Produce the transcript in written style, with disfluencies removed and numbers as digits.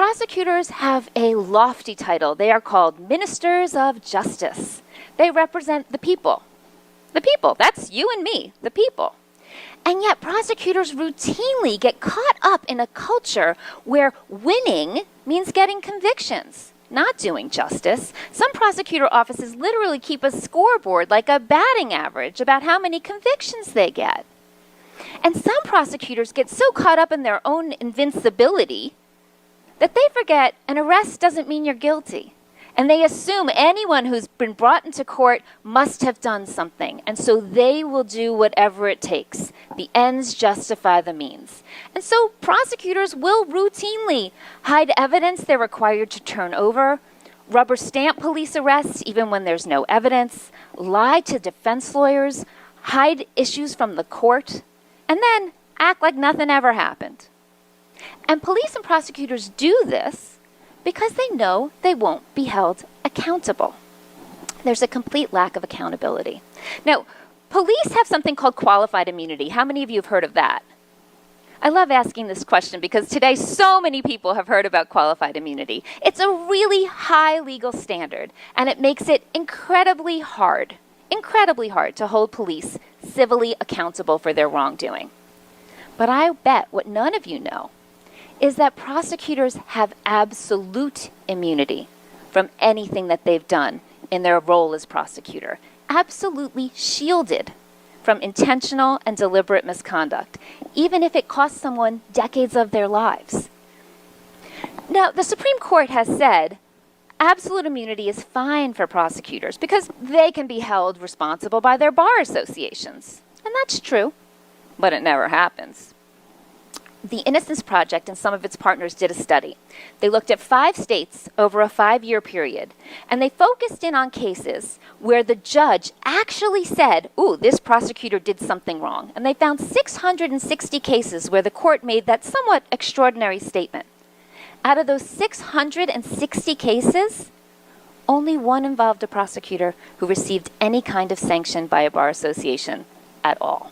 prosecutors have a lofty title. They are called ministers of justice. They represent the people. The people, that's you and me, the people. And yet prosecutors routinely get caught up in a culture where winning means getting convictions, not doing justice. Some prosecutor offices literally keep a scoreboard, like a batting average, about how many convictions they get. And some prosecutors get so caught up in their own invincibility that they forget an arrest doesn't mean you're guilty. And they assume anyone who's been brought into court must have done something. And so they will do whatever it takes. The ends justify the means. And so prosecutors will routinely hide evidence they're required to turn over, rubber stamp police arrests even when there's no evidence, lie to defense lawyers, hide issues from the court, and then act like nothing ever happened. And police and prosecutors do this because they know they won't be held accountable. There's a complete lack of accountability. Now, police have something called qualified immunity. How many of you have heard of that? I love asking this question because today so many people have heard about qualified immunity. It's a really high legal standard, and it makes it incredibly hard to hold police civilly accountable for their wrongdoing. But I bet what none of you know is that prosecutors have absolute immunity from anything that they've done in their role as prosecutor. Absolutely shielded from intentional and deliberate misconduct, even if it costs someone decades of their lives. Now, the Supreme Court has said absolute immunity is fine for prosecutors because they can be held responsible by their bar associations. And that's true, but it never happens. The Innocence Project and some of its partners did a study. They looked at 5 states over a 5-year period, and they focused in on cases where the judge actually said, ooh, this prosecutor did something wrong. And they found 660 cases where the court made that somewhat extraordinary statement. Out of those 660 cases, only 1 involved a prosecutor who received any kind of sanction by a bar association at all.